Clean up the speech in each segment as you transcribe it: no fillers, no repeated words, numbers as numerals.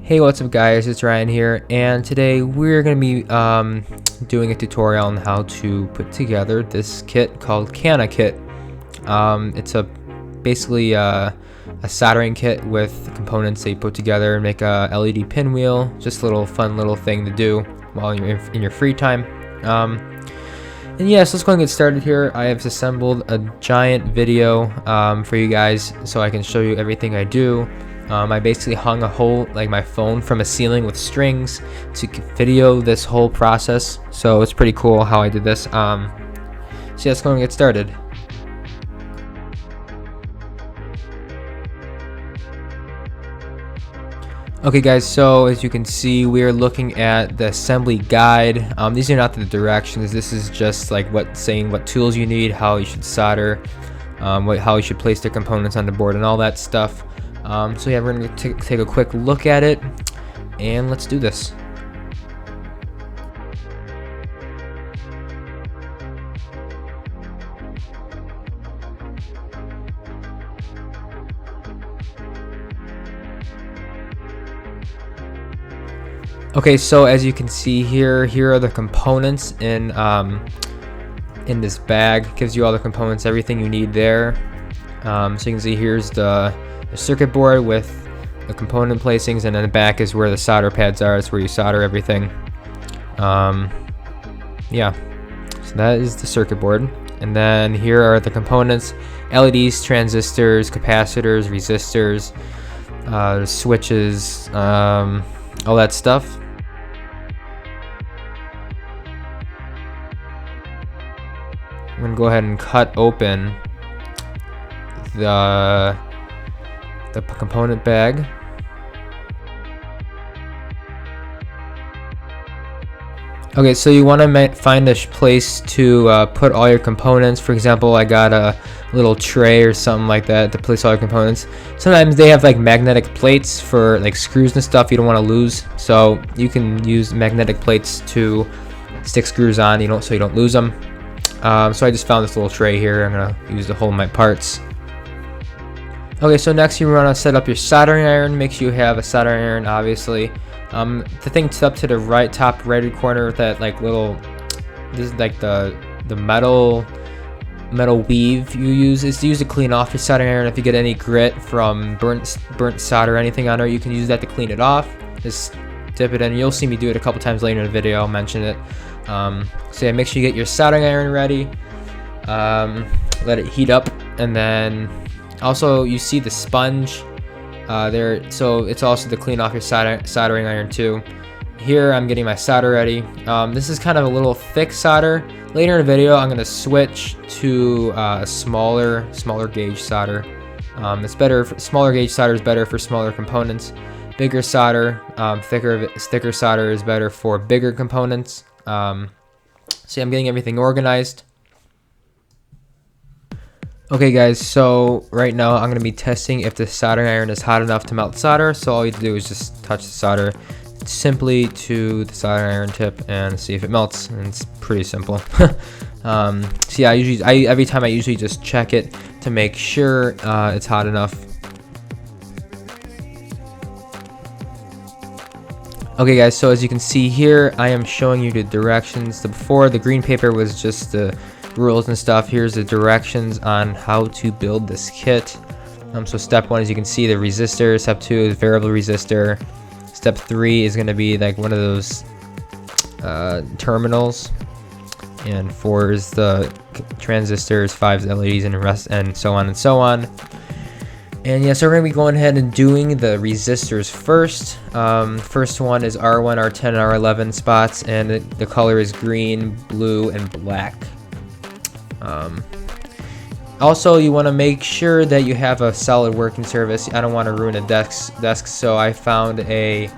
Hey, what's up guys, it's Ryan here, and today we're going to be doing a tutorial on how to put together this kit called Cana-Kit. It's basically a soldering kit with components that you put together and make a LED pinwheel. Just a little fun little thing to do while you're in your free time. And yes, let's go and get started here. I have assembled a giant video for you guys so I can show you everything I do. I basically hung my phone from a ceiling with strings to video this whole process, so it's pretty cool how I did this. So yeah, let's go and get started. Okay guys, so as you can see, we're looking at the assembly guide. These are not the directions. This is just like saying what tools you need, how you should solder, how you should place the components on the board and all that stuff. So yeah, we're going to take a quick look at it, and let's do this. Okay, so as you can see here are the components in this bag. It gives you all the components, everything you need there. So you can see here's the circuit board with the component placings, and then the back is where the solder pads are. It's where you solder everything. Yeah, so that is the circuit board, and then here are the components: LEDs, transistors, capacitors, resistors, switches, all that stuff. I'm gonna go ahead and cut open the component bag. Okay, so you want to find a place to put all your components. For example, I got a little tray or something like that to place all your components. Sometimes they have like magnetic plates for like screws and stuff you don't want to lose, so you can use magnetic plates to stick screws on, so you don't lose them. So I just found this little tray here. I'm gonna use to hold my parts. Okay, so next you want to set up your soldering iron. Make sure you have a soldering iron, obviously. The thing up to the top right corner, that like this is like the metal weave you use, is used to clean off your soldering iron. If you get any grit from burnt solder or anything on it, you can use that to clean it off. Just dip it in. You'll see me do it a couple times later in the video. I'll mention it. So yeah, make sure you get your soldering iron ready. Let it heat up, and then also you see the sponge there, so it's also to clean off your soldering iron too. Here I'm getting my solder ready. This is kind of a little thick solder. Later in the video I'm going to switch to a smaller gauge solder. It's better smaller gauge solder is better for smaller components. Bigger solder, thicker solder is better for bigger components. So I'm getting everything organized. Okay guys, so right now I'm going to be testing if the soldering iron is hot enough to melt solder. So all you have to do is just touch the solder simply to the soldering iron tip and see if it melts, and it's pretty simple. So yeah, every time I usually just check it to make sure it's hot enough. Okay guys, so as you can see here, I am showing you the directions. Before, the green paper was just the rules and stuff. Here's the directions on how to build this kit. So step 1, as you can see, the resistor. Step 2 is variable resistor. Step 3 is going to be like one of those terminals, and 4 is the transistors, 5 is LEDs, and so on and so on. And yeah, so we're going to be going ahead and doing the resistors first. First one is R1, R10, and R11 spots, and the color is green, blue, and black. Also, you want to make sure that you have a solid working surface. I don't want to ruin a desk, so I found I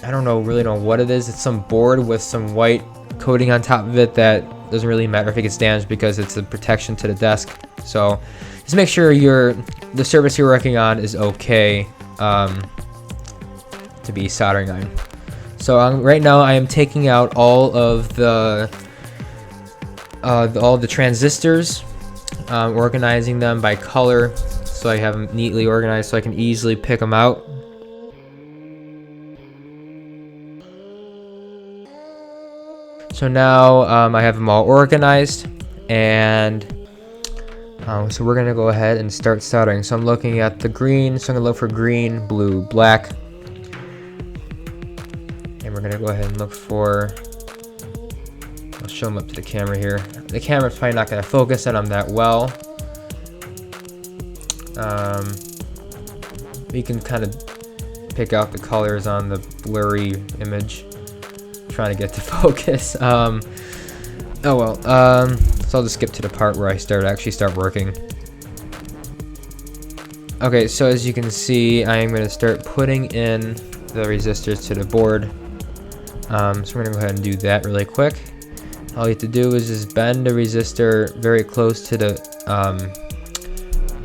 don't really know what it is. It's some board with some white coating on top of it that doesn't really matter if it gets damaged because it's a protection to the desk. So just make sure the surface you're working on is okay to be soldering iron. So right now I am taking out all of the transistors, organizing them by color. so I have them neatly organized so I can easily pick them out. So now I have them all organized, and so we're gonna go ahead and start soldering. So I'm looking at the green, so I'm gonna look for green, blue, black, and we're gonna go ahead and look for, I'll show them up to the camera here. The camera's probably not gonna focus on them that well. You can kind of pick out the colors on the blurry image. Trying to get to focus. Oh well. So I'll just skip to the part where I actually start working. Okay, so as you can see, I am going to start putting in the resistors to the board. So we're going to go ahead and do that really quick. All you have to do is just bend the resistor very close to the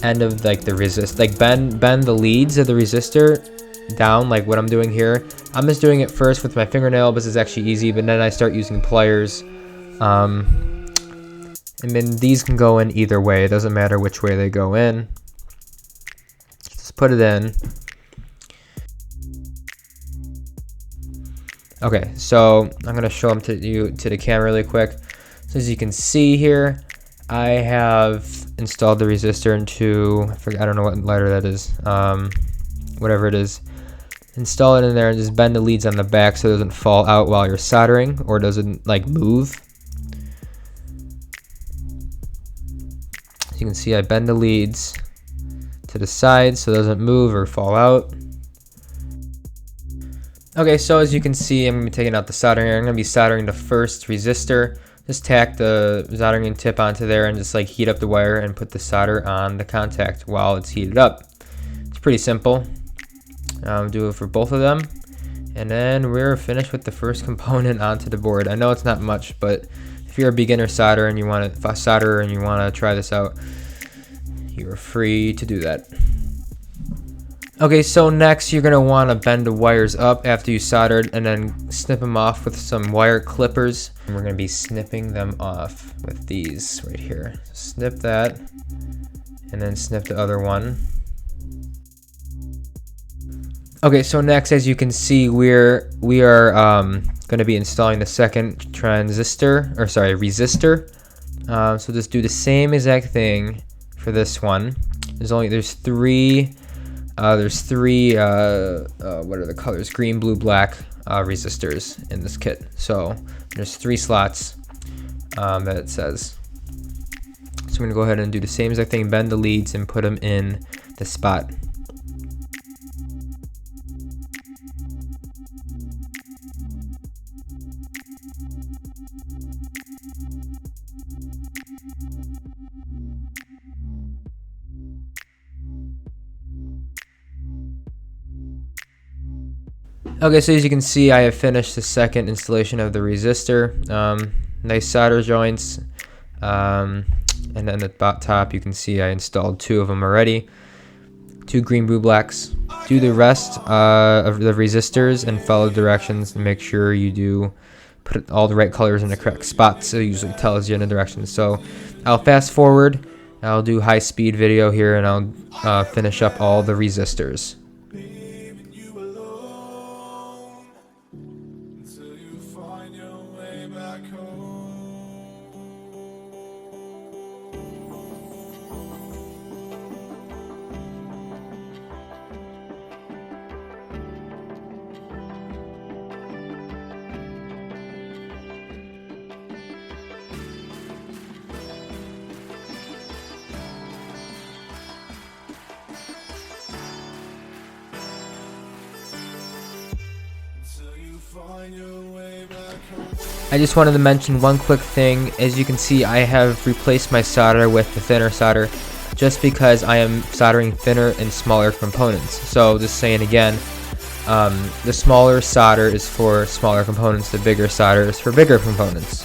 end of like the resist, like bend the leads of the resistor down, like what I'm doing here. I'm just doing it first with my fingernail, but it's actually easy, but then I start using pliers. And then these can go in either way. It doesn't matter which way they go in. Just put it in. Okay, so I'm gonna show them to the camera really quick. So as you can see here, I have installed the resistor into, I don't know what letter that is, whatever it is. Install it in there and just bend the leads on the back so it doesn't fall out while you're soldering or doesn't like move. As you can see, I bend the leads to the side so it doesn't move or fall out. Okay, so as you can see, I'm going to be taking out the soldering iron. I'm going to be soldering the first resistor. Just tack the soldering tip onto there and just like heat up the wire and put the solder on the contact while it's heated up. It's pretty simple. Do it for both of them, and then we're finished with the first component onto the board. I know it's not much, but if you're a beginner solderer and you want to try this out, you're free to do that. Okay, so next you're going to want to bend the wires up after you soldered and then snip them off with some wire clippers. And we're going to be snipping them off with these right here. So snip that and then snip the other one. Okay, so next, as you can see, we are going to be installing the second resistor. So just do the same exact thing for this one. There's three what are the colors? Green, blue, black resistors in this kit. So there's 3 slots that it says. So I'm gonna go ahead and do the same exact thing, bend the leads and put them in the spot. Okay, so as you can see, I have finished the second installation of the resistor. Nice solder joints, and then at the top you can see I installed 2 of them already. 2 green, blue, blacks. Do the rest of the resistors and follow the directions and make sure you do put all the right colors in the correct spots. So it usually tells you in the directions. So I'll fast forward. I'll do high speed video here and I'll finish up all the resistors. I just wanted to mention one quick thing. As you can see, I have replaced my solder with the thinner solder just because I am soldering thinner and smaller components. So just saying again, the smaller solder is for smaller components, the bigger solder is for bigger components.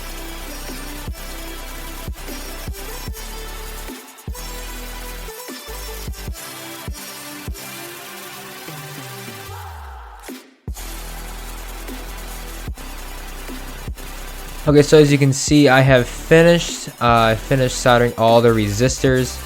Okay, so as you can see, I have finished soldering all the resistors.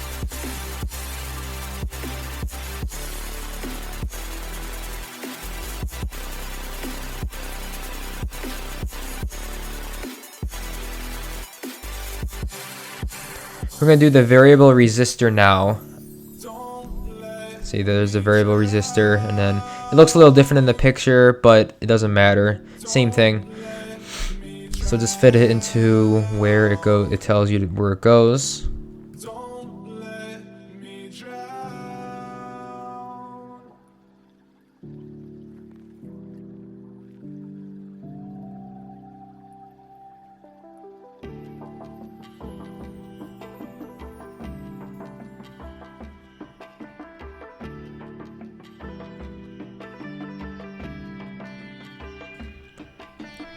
We're gonna do the variable resistor now. See, there's a variable resistor, and then it looks a little different in the picture, but it doesn't matter. Same thing. So just fit it into where it goes. It tells you where it goes.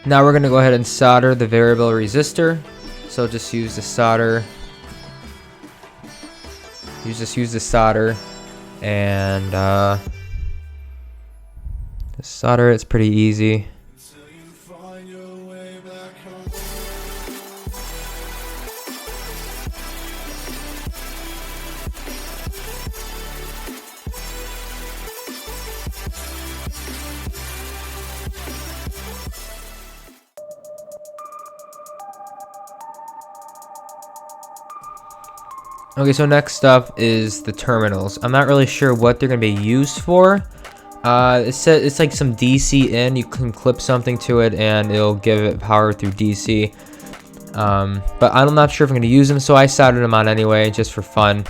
Now we're going to go ahead and solder the variable resistor. So just use the solder. You just use the solder and the solder. It's pretty easy. Okay, so next up is the terminals. I'm not really sure what they're going to be used for. It says it's like some DC in. You can clip something to it and it'll give it power through DC. But I'm not sure if I'm going to use them, so I soldered them on anyway, just for fun.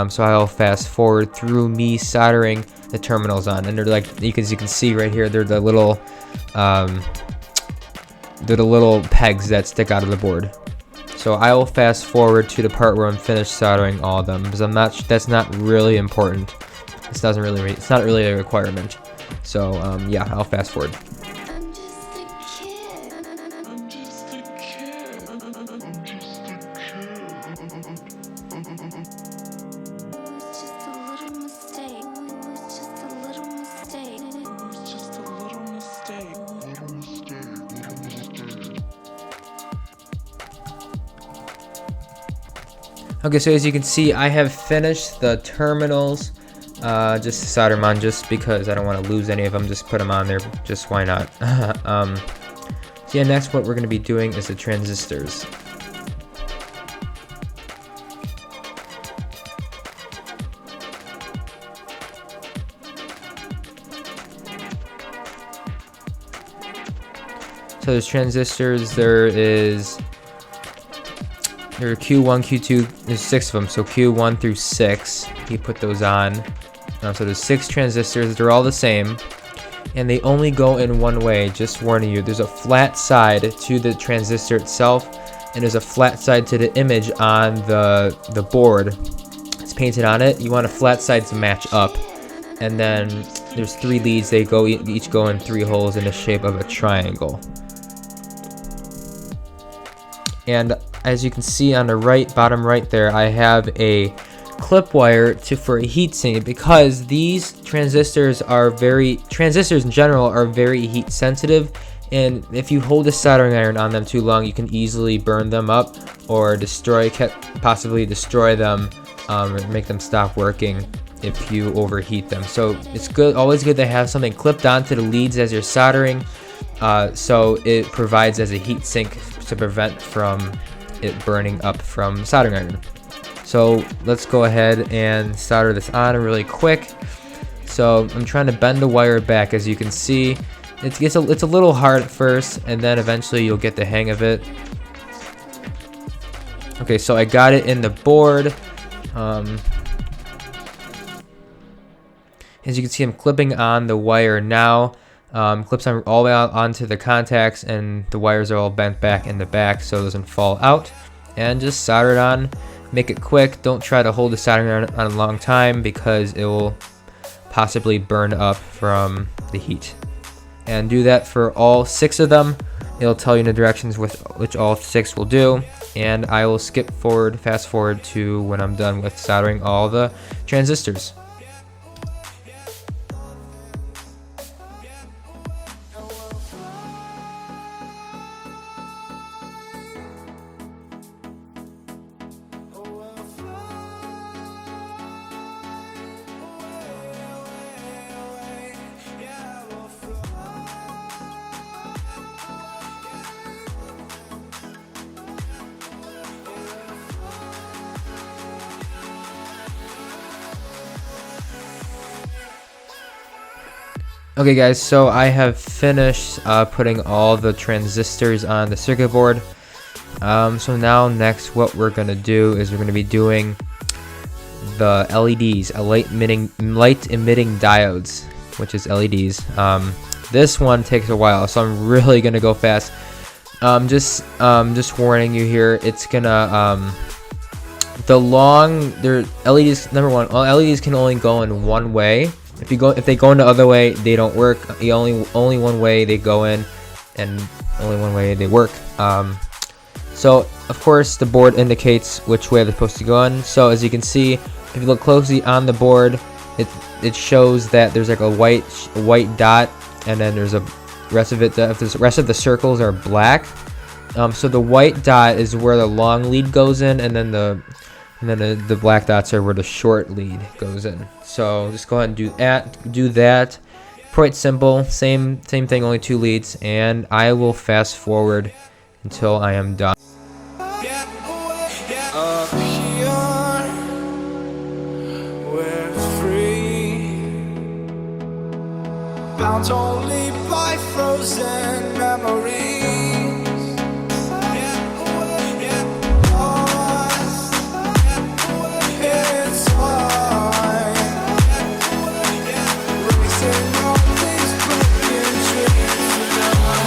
So I'll fast forward through me soldering the terminals on, and they're like, you can see right here, they're the little pegs that stick out of the board. So I will fast forward to the part where I'm finished soldering all of them, because that's not really important. It's not really a requirement. So yeah, I'll fast forward. Okay, so as you can see, I have finished the terminals. Just to solder them on, just because I don't want to lose any of them. Just put them on there. Just why not? So yeah, next what we're going to be doing is the transistors. So there's transistors. There are Q1, Q2, there's 6 of them, so Q1 through 6, you put those on. So there's 6 transistors, they're all the same, and they only go in one way, just warning you. There's a flat side to the transistor itself, and there's a flat side to the image on the board. It's painted on it. You want a flat side to match up. And then there's 3 leads, they each go in 3 holes in the shape of a triangle. And as you can see on the bottom right there, I have a clip wire for a heatsink, because these transistors in general are very heat sensitive, and if you hold a soldering iron on them too long, you can easily burn them up or possibly destroy them, or make them stop working if you overheat them. So it's always good to have something clipped onto the leads as you're soldering, so it provides as a heat sink to prevent from it burning up from soldering iron. So let's go ahead and solder this on really quick. So I'm trying to bend the wire back. As you can see, it's a little hard at first, and then eventually you'll get the hang of it. Okay, so I got it in the board. As you can see, I'm clipping on the wire now. Clips on all the way out onto the contacts, and the wires are all bent back in the back so it doesn't fall out. And just solder it on. Make it quick. Don't try to hold the soldering iron on a long time, because it will possibly burn up from the heat. And do that for all 6 of them. It'll tell you the directions which all 6 will do. And I will fast forward to when I'm done with soldering all the transistors. Okay guys, so I have finished putting all the transistors on the circuit board. So now next what we're going to do is we're going to be doing the LEDs, light emitting diodes, which is LEDs. This one takes a while, so I'm really going to go fast. Just warning you here, it's gonna LEDs, number one, all LEDs can only go in one way. If they go in the other way, they don't work. Only one way they go in, and only one way they work. So of course the board indicates which way they're supposed to go in. So as you can see, if you look closely on the board, it shows that there's like a white dot, and then there's a rest of it. The rest of the circles are black. So the white dot is where the long lead goes in, and then the black dots are where the short lead goes in. So just go ahead and do that. Quite simple. Same thing, only 2 leads, and I will fast forward until I am done. Up here, we're free, bound only by frozen memories. It's fine, racing all these broken dreams tonight.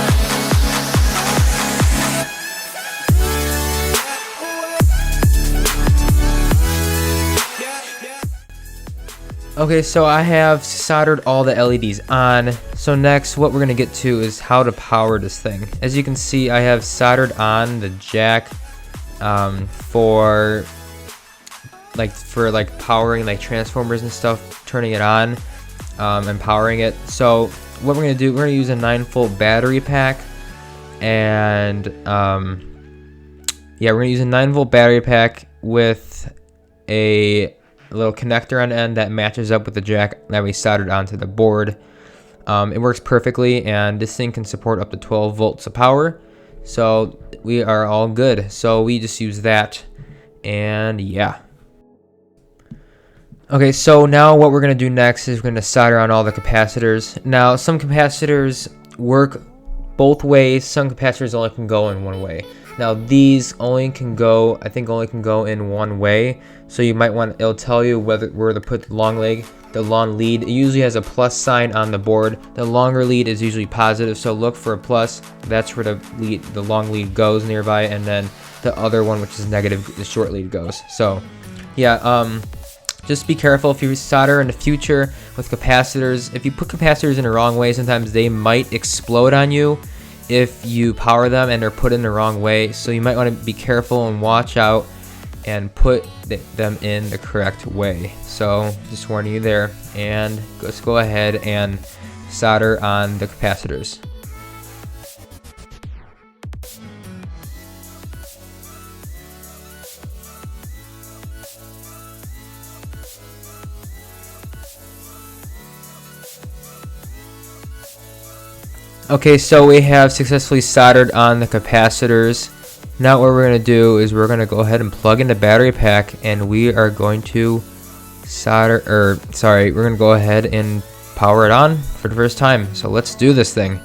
Okay, so I have soldered all the LEDs on. So next, what we're gonna get to is how to power this thing. As you can see, I have soldered on the jack for powering like transformers and stuff, turning it on and powering it. So what we're gonna do, we're gonna use a 9-volt battery pack, and yeah, we're gonna use a 9-volt battery pack with a little connector on the end that matches up with the jack that we soldered onto the board. It works perfectly, and this thing can support up to 12 volts of power, so we are all good. So we just use that, and yeah. Okay, so now what we're going to do next is we're going to solder on all the capacitors. Now, some capacitors work both ways. Some capacitors only can go in one way. Now, these only can go, I think only can go in one way. So you might want, it'll tell you where to put the long lead. It usually has a plus sign on the board. The longer lead is usually positive, so look for a plus. That's where the long lead goes nearby, and then the other one, which is negative, the short lead goes. So, yeah, just be careful if you solder in the future with capacitors. If you put capacitors in the wrong way, sometimes they might explode on you if you power them and they're put in the wrong way. So you might want to be careful and watch out and put them in the correct way. So just warning you there, and let's go ahead and solder on the capacitors. Okay, so we have successfully soldered on the capacitors. Now what we're going to do is we're going to go ahead and plug in the battery pack, and we are going to we're going to go ahead and power it on for the first time. So let's do this thing.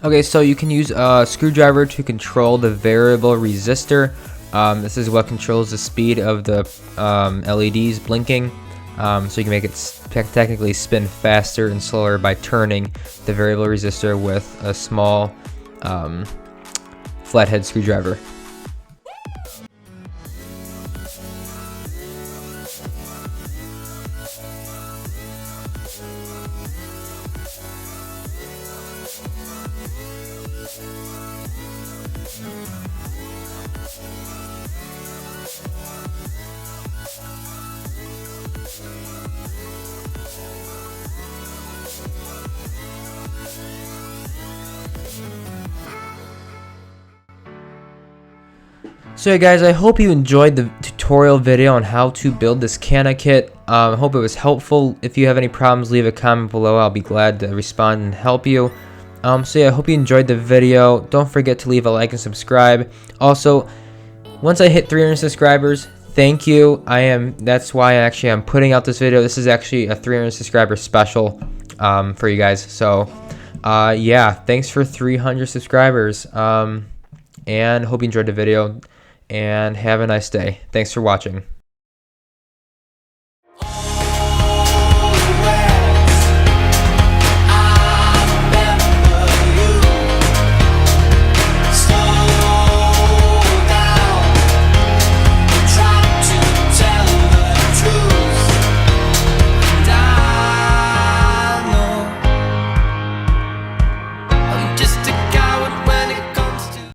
Okay, so you can use a screwdriver to control the variable resistor. This is what controls the speed of the LEDs blinking. So you can make it technically spin faster and slower by turning the variable resistor with a small flathead screwdriver. So yeah, guys, I hope you enjoyed the tutorial video on how to build this Cana-Kit. I hope it was helpful. If you have any problems, leave a comment below. I'll be glad to respond and help you. So yeah, I hope you enjoyed the video. Don't forget to leave a like and subscribe. Also, once I hit 300 subscribers, thank you. That's why I'm putting out this video. This is actually a 300 subscriber special for you guys. So yeah, thanks for 300 subscribers. And hope you enjoyed the video. And have a nice day. Thanks for watching.